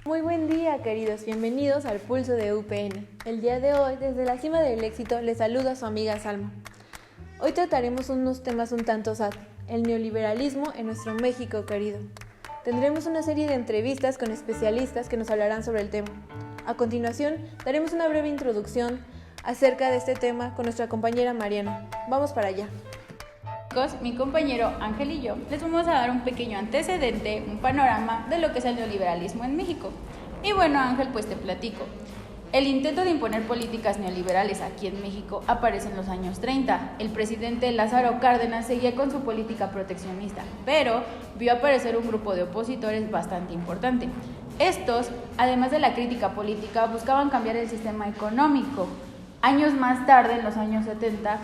Muy buen día, queridos, bienvenidos al Pulso de UPN. El día de hoy, desde la cima del éxito, les saluda su amiga Salma. Hoy trataremos unos temas un tanto sad, el neoliberalismo en nuestro México querido. Tendremos una serie de entrevistas con especialistas que nos hablarán sobre el tema. A continuación, daremos una breve introducción acerca de este tema con nuestra compañera Mariana. Vamos para allá. Mi compañero Ángel y yo les vamos a dar un pequeño antecedente, un panorama de lo que es el neoliberalismo en México. Y bueno, Ángel, pues te platico. El intento de imponer políticas neoliberales aquí en México aparece en los años 30. El presidente Lázaro Cárdenas seguía con su política proteccionista, pero vio aparecer un grupo de opositores bastante importante. Estos, además de la crítica política, buscaban cambiar el sistema económico. Años más tarde, en los años 70,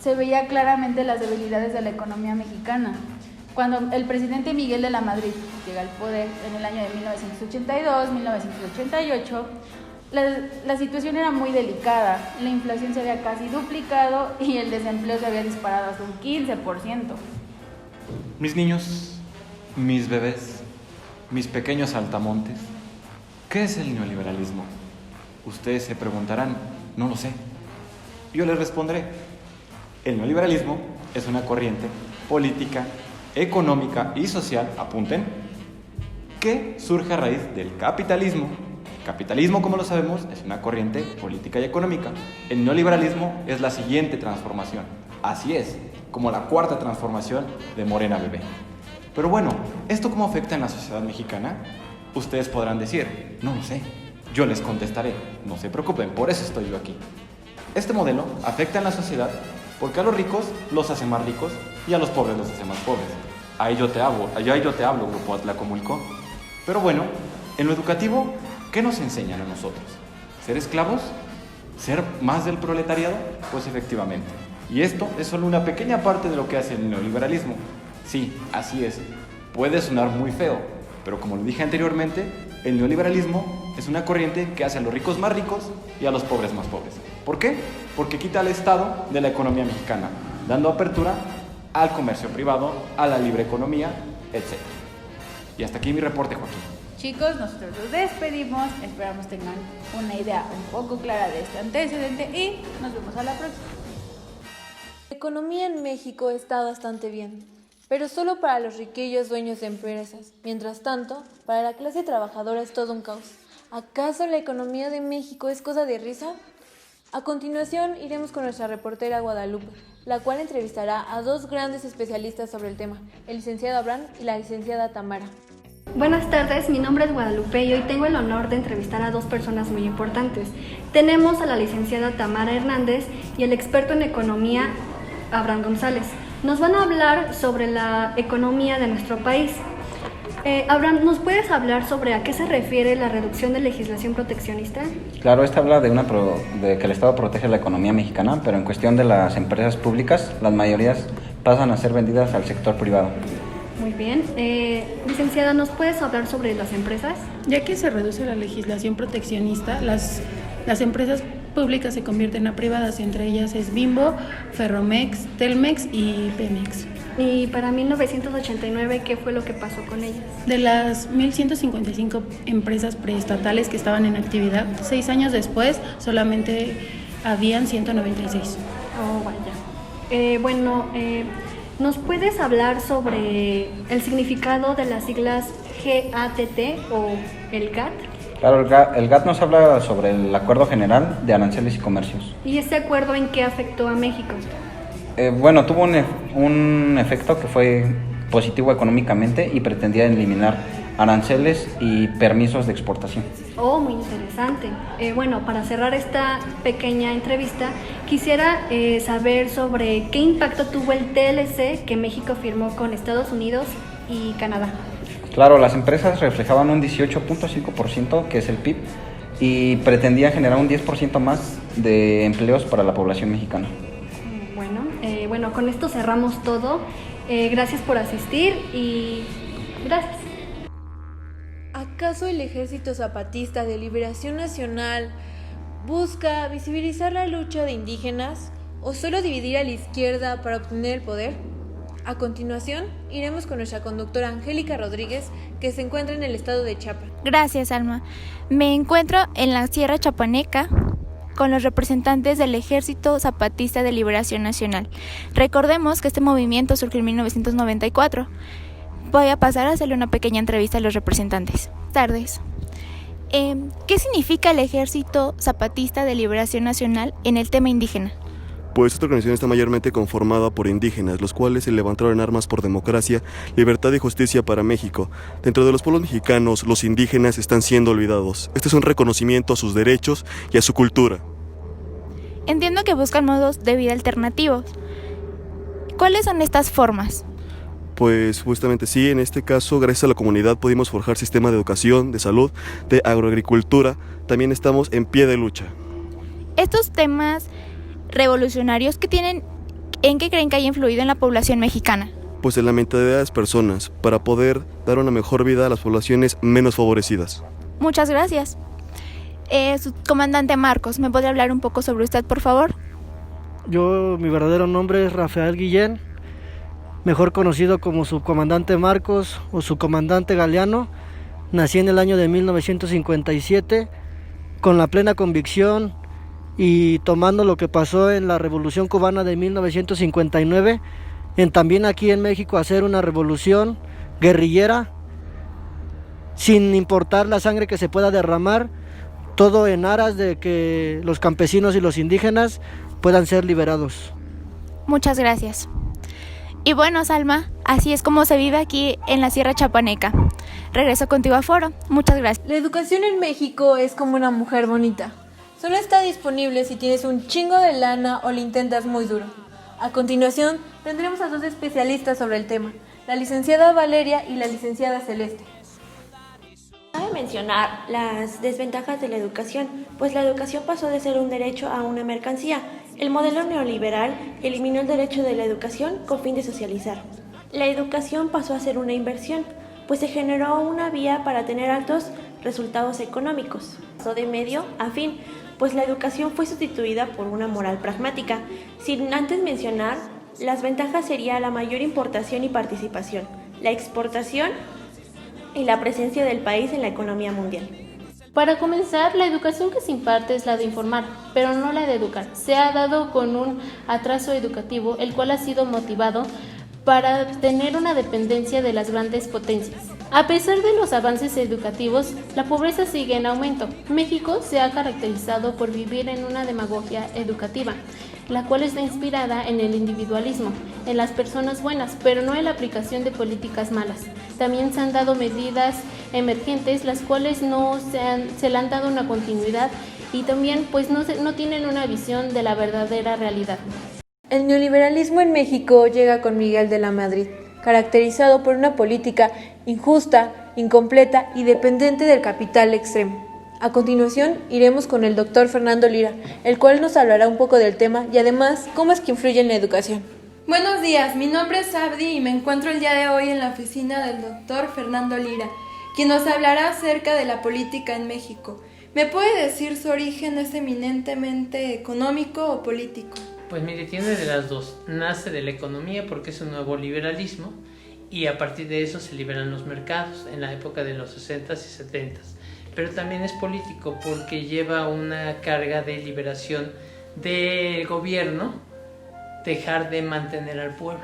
se veía claramente las debilidades de la economía mexicana. Cuando el presidente Miguel de la Madrid llega al poder en el año de 1982-1988, la situación era muy delicada. La inflación se había casi duplicado y el desempleo se había disparado hasta un 15%. Mis niños, mis bebés, mis pequeños saltamontes, ¿qué es el neoliberalismo? Ustedes se preguntarán, no lo sé. Yo les responderé. El neoliberalismo es una corriente política, económica y social, apunten, que surge a raíz del capitalismo. Capitalismo, como lo sabemos, es una corriente política y económica. El neoliberalismo es la siguiente transformación. Así es, como la cuarta transformación de Morena Bebé. Pero bueno, ¿esto cómo afecta en la sociedad mexicana? Ustedes podrán decir, no lo sé. Yo les contestaré, no se preocupen, por eso estoy yo aquí. Este modelo afecta en la sociedad porque a los ricos los hace más ricos y a los pobres los hace más pobres. Ahí yo te hablo, Grupo Atlacomulco. Pero bueno, en lo educativo, ¿qué nos enseñan a nosotros? ¿Ser esclavos? ¿Ser más del proletariado? Pues efectivamente. Y esto es solo una pequeña parte de lo que hace el neoliberalismo. Sí, así es. Puede sonar muy feo, pero como lo dije anteriormente, el neoliberalismo es una corriente que hace a los ricos más ricos y a los pobres más pobres. ¿Por qué? Porque quita al Estado de la economía mexicana, dando apertura al comercio privado, a la libre economía, etc. Y hasta aquí mi reporte, Joaquín. Chicos, nosotros nos despedimos, esperamos tengan una idea un poco clara de este antecedente y nos vemos a la próxima. La economía en México está bastante bien, pero solo para los riquillos dueños de empresas. Mientras tanto, para la clase trabajadora es todo un caos. ¿Acaso la economía de México es cosa de risa? A continuación, iremos con nuestra reportera Guadalupe, la cual entrevistará a dos grandes especialistas sobre el tema, el licenciado Abraham y la licenciada Tamara. Buenas tardes, mi nombre es Guadalupe y hoy tengo el honor de entrevistar a dos personas muy importantes. Tenemos a la licenciada Tamara Hernández y el experto en economía Abraham González. Nos van a hablar sobre la economía de nuestro país. Abraham, ¿nos puedes hablar sobre a qué se refiere la reducción de legislación proteccionista? Claro, esta habla de que el Estado protege la economía mexicana, pero en cuestión de las empresas públicas, las mayorías pasan a ser vendidas al sector privado. Muy bien. Licenciada, ¿nos puedes hablar sobre las empresas? Ya que se reduce la legislación proteccionista, las empresas públicas se convierten a privadas, entre ellas es Bimbo, Ferromex, Telmex y Pemex. Y para 1989, ¿qué fue lo que pasó con ellas? De las 1.155 empresas preestatales que estaban en actividad, 6 años después solamente habían 196. Oh, vaya. ¿Nos puedes hablar sobre el significado de las siglas GATT o el GATT? Claro, el GATT nos habla sobre el Acuerdo General de Aranceles y Comercios. ¿Y este acuerdo en qué afectó a México? Tuvo un efecto que fue positivo económicamente y pretendía eliminar aranceles y permisos de exportación. Oh, muy interesante. Para cerrar esta pequeña entrevista, quisiera saber sobre qué impacto tuvo el TLC que México firmó con Estados Unidos y Canadá. Claro, las empresas reflejaban un 18.5%, que es el PIB, y pretendía generar un 10% más de empleos para la población mexicana. Con esto cerramos todo. Gracias por asistir y gracias. ¿Acaso el Ejército Zapatista de Liberación Nacional busca visibilizar la lucha de indígenas o solo dividir a la izquierda para obtener el poder? A continuación, iremos con nuestra conductora Angélica Rodríguez, que se encuentra en el estado de Chiapas. Gracias, Alma. Me encuentro en la Sierra Chapaneca con los representantes del Ejército Zapatista de Liberación Nacional. Recordemos que este movimiento surgió en 1994. Voy a pasar a hacerle una pequeña entrevista a los representantes. Tardes. ¿Qué significa el Ejército Zapatista de Liberación Nacional en el tema indígena? Pues esta organización está mayormente conformada por indígenas, los cuales se levantaron en armas por democracia, libertad y justicia para México. Dentro de los pueblos mexicanos, los indígenas están siendo olvidados. Este es un reconocimiento a sus derechos y a su cultura. Entiendo que buscan modos de vida alternativos. ¿Cuáles son estas formas? Pues justamente sí, en este caso, gracias a la comunidad pudimos forjar sistemas de educación, de salud, de agroagricultura. También estamos en pie de lucha. Estos temas revolucionarios ¿en qué creen que haya influido en la población mexicana? Pues en la mentalidad de las personas, para poder dar una mejor vida a las poblaciones menos favorecidas. Muchas gracias. Su comandante Marcos, ¿me podría hablar un poco sobre usted, por favor? Mi verdadero nombre es Rafael Guillén, mejor conocido como subcomandante Marcos o subcomandante Galeano. Nací en el año de 1957 con la plena convicción y tomando lo que pasó en la Revolución Cubana de 1959, también aquí en México hacer una revolución guerrillera, sin importar la sangre que se pueda derramar, todo en aras de que los campesinos y los indígenas puedan ser liberados. Muchas gracias. Y bueno, Salma, así es como se vive aquí en la Sierra Chapaneca. Regreso contigo a foro. Muchas gracias. La educación en México es como una mujer bonita. Solo está disponible si tienes un chingo de lana o le intentas muy duro. A continuación, tendremos a dos especialistas sobre el tema, la licenciada Valeria y la licenciada Celeste. Cabe mencionar las desventajas de la educación, pues la educación pasó de ser un derecho a una mercancía. El modelo neoliberal eliminó el derecho de la educación con fin de socializar. La educación pasó a ser una inversión, pues se generó una vía para tener altos resultados económicos. Pasó de medio a fin, pues la educación fue sustituida por una moral pragmática. Sin antes mencionar, las ventajas serían la mayor importación y participación, la exportación y la presencia del país en la economía mundial. Para comenzar, la educación que se imparte es la de informar, pero no la de educar. Se ha dado con un atraso educativo, el cual ha sido motivado para tener una dependencia de las grandes potencias. A pesar de los avances educativos, la pobreza sigue en aumento. México se ha caracterizado por vivir en una demagogia educativa, la cual está inspirada en el individualismo, en las personas buenas, pero no en la aplicación de políticas malas. También se han dado medidas emergentes, las cuales no se le han dado una continuidad y también pues no tienen una visión de la verdadera realidad. El neoliberalismo en México llega con Miguel de la Madrid, caracterizado por una política injusta, incompleta y dependiente del capital extremo. A continuación, iremos con el doctor Fernando Lira, el cual nos hablará un poco del tema y además cómo es que influye en la educación. Buenos días, mi nombre es Abdi y me encuentro el día de hoy en la oficina del doctor Fernando Lira, quien nos hablará acerca de la política en México. ¿Me puede decir su origen es eminentemente económico o político? Pues mire, tiene de las dos. Nace de la economía porque es un nuevo liberalismo y a partir de eso se liberan los mercados en la época de los 60s y 70s. Pero también es político porque lleva una carga de liberación del gobierno, dejar de mantener al pueblo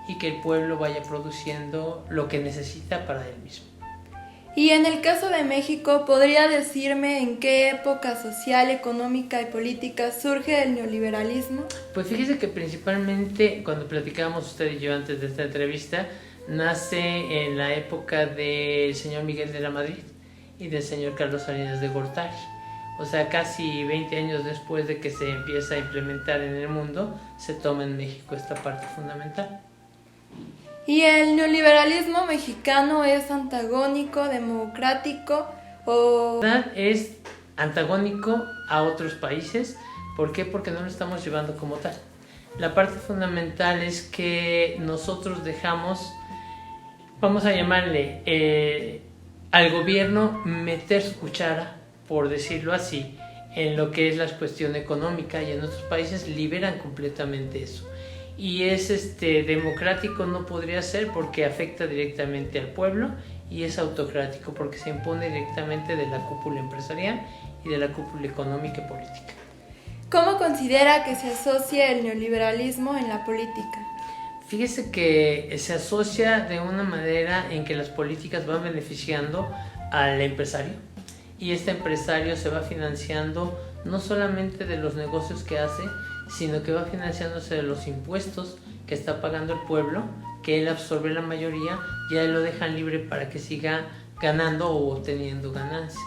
y que el pueblo vaya produciendo lo que necesita para él mismo. Y en el caso de México, ¿podría decirme en qué época social, económica y política surge el neoliberalismo? Pues fíjese que principalmente cuando platicábamos usted y yo antes de esta entrevista, nace en la época del señor Miguel de la Madrid y del señor Carlos Salinas de Gortari. O sea, casi 20 años después de que se empieza a implementar en el mundo, se toma en México esta parte fundamental. ¿Y el neoliberalismo mexicano es antagónico, democrático o...? Es antagónico a otros países. ¿Por qué? Porque no lo estamos llevando como tal. La parte fundamental es que nosotros dejamos, vamos a llamarle, al gobierno meter su cuchara, por decirlo así, en lo que es la cuestión económica, y en otros países liberan completamente eso. y es democrático no podría ser porque afecta directamente al pueblo, y es autocrático porque se impone directamente de la cúpula empresarial y de la cúpula económica y política. ¿Cómo considera que se asocia el neoliberalismo en la política? Fíjese que se asocia de una manera en que las políticas van beneficiando al empresario, y este empresario se va financiando no solamente de los negocios que hace, sino que va financiándose de los impuestos que está pagando el pueblo, que él absorbe la mayoría y a él lo dejan libre para que siga ganando o obteniendo ganancias.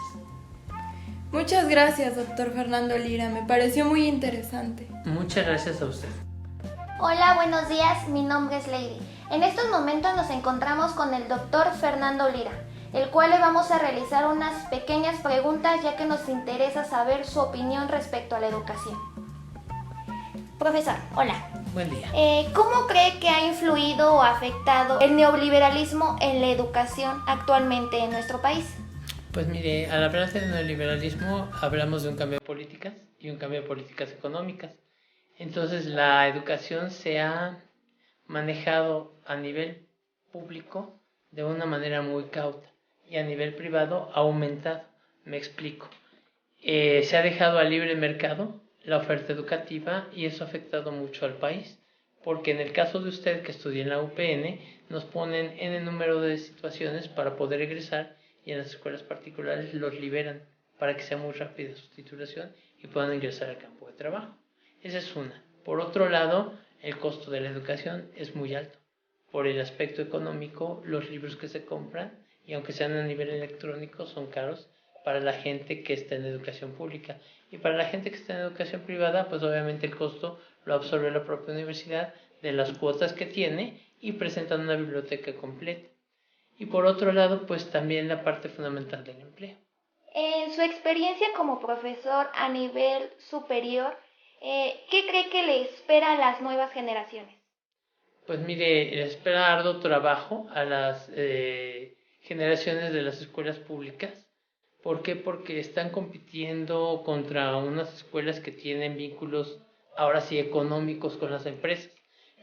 Muchas gracias, doctor Fernando Lira, me pareció muy interesante. Muchas gracias a usted. Hola, buenos días, mi nombre es Lady. En estos momentos nos encontramos con el doctor Fernando Lira, el cual le vamos a realizar unas pequeñas preguntas ya que nos interesa saber su opinión respecto a la educación. Profesor, hola. Buen día. ¿Cómo cree que ha influido o afectado el neoliberalismo en la educación actualmente en nuestro país? Pues mire, al hablar de neoliberalismo hablamos de un cambio de políticas y un cambio de políticas económicas. Entonces la educación se ha manejado a nivel público de una manera muy cauta y a nivel privado ha aumentado. Me explico. Se ha dejado al libre mercado la oferta educativa y eso ha afectado mucho al país, porque en el caso de usted que estudia en la UPN nos ponen en el número de situaciones para poder egresar, y en las escuelas particulares los liberan para que sea muy rápida su titulación y puedan ingresar al campo de trabajo. Esa es una. Por otro lado, el costo de la educación es muy alto. Por el aspecto económico, los libros que se compran, y aunque sean a nivel electrónico, son caros para la gente que está en educación pública. Y para la gente que está en educación privada, pues obviamente el costo lo absorbe la propia universidad de las cuotas que tiene y presentan una biblioteca completa. Y por otro lado, pues también la parte fundamental del empleo. En su experiencia como profesor a nivel superior, ¿qué cree que le espera a las nuevas generaciones? Pues mire, les espera arduo trabajo a las generaciones de las escuelas públicas. ¿Por qué? Porque están compitiendo contra unas escuelas que tienen vínculos, ahora sí, económicos con las empresas.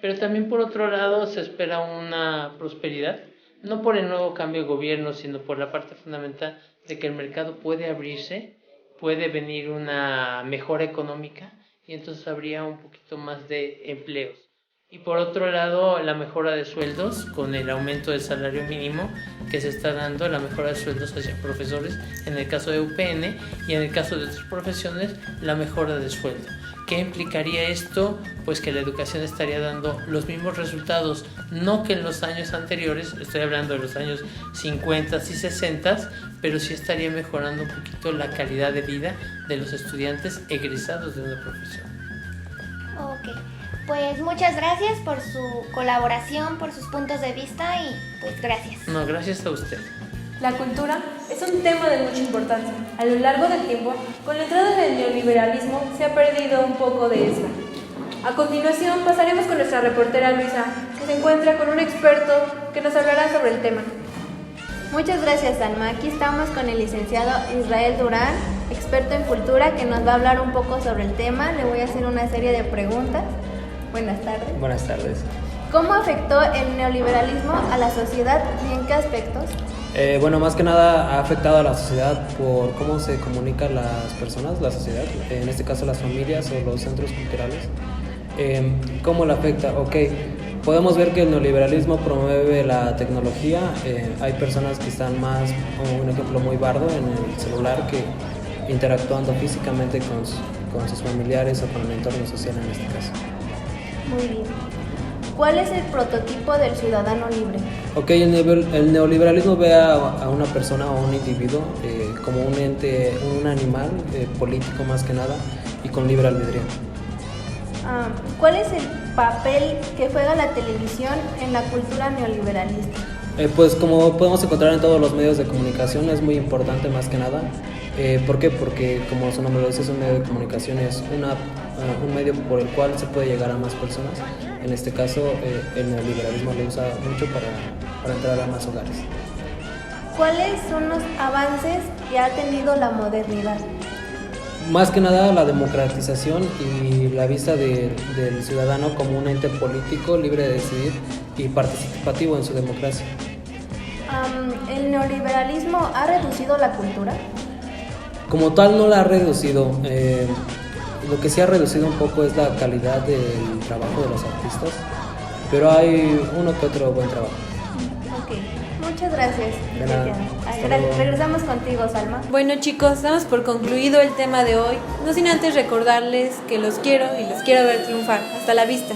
Pero también por otro lado se espera una prosperidad, no por el nuevo cambio de gobierno, sino por la parte fundamental de que el mercado puede abrirse, puede venir una mejora económica y entonces habría un poquito más de empleos. Y por otro lado, la mejora de sueldos con el aumento del salario mínimo que se está dando, la mejora de sueldos hacia profesores en el caso de UPN y en el caso de otras profesiones, la mejora de sueldo. ¿Qué implicaría esto? Pues que la educación estaría dando los mismos resultados, no que en los años anteriores, estoy hablando de los años 50 y 60, pero sí estaría mejorando un poquito la calidad de vida de los estudiantes egresados de una profesión. Ok, pues muchas gracias por su colaboración, por sus puntos de vista y pues gracias. No, gracias a usted. La cultura es un tema de mucha importancia. A lo largo del tiempo, con la entrada del neoliberalismo, se ha perdido un poco de esta. A continuación, pasaremos con nuestra reportera Luisa, que se encuentra con un experto que nos hablará sobre el tema. Muchas gracias, Alma. Aquí estamos con el licenciado Israel Durán, experto en cultura, que nos va a hablar un poco sobre el tema. Le voy a hacer una serie de preguntas. Buenas tardes. Buenas tardes. ¿Cómo afectó el neoliberalismo a la sociedad y en qué aspectos? Bueno, más que nada ha afectado a la sociedad por cómo se comunican las personas, la sociedad, en este caso las familias o los centros culturales. ¿Cómo la afecta? Ok, podemos ver que el neoliberalismo promueve la tecnología. Hay personas que están más, como un ejemplo muy bardo, en el celular que interactuando físicamente con sus familiares o con el entorno social en este caso. Muy bien. ¿Cuál es el prototipo del ciudadano libre? Ok, el neoliberalismo ve a una persona o un individuo como un ente, un animal político más que nada y con libre albedrío. ¿Cuál es el papel que juega la televisión en la cultura neoliberalista? Pues como podemos encontrar en todos los medios de comunicación, es muy importante más que nada. ¿Por qué? Porque como su nombre lo dice, es un medio de comunicación, es un medio por el cual se puede llegar a más personas. En este caso, el neoliberalismo lo usa mucho para entrar a más hogares. ¿Cuáles son los avances que ha tenido la modernidad? más que nada la democratización y la vista del ciudadano como un ente político libre de decidir y participativo en su democracia. ¿El neoliberalismo ha reducido la cultura? Como tal no la ha reducido, lo que sí ha reducido un poco es la calidad del trabajo de los artistas, pero hay uno que otro buen trabajo. Ok, muchas gracias. De nada. Hasta luego. Regresamos contigo, Salma. Bueno chicos, damos por concluido el tema de hoy, no sin antes recordarles que los quiero y los quiero ver triunfar. Hasta la vista.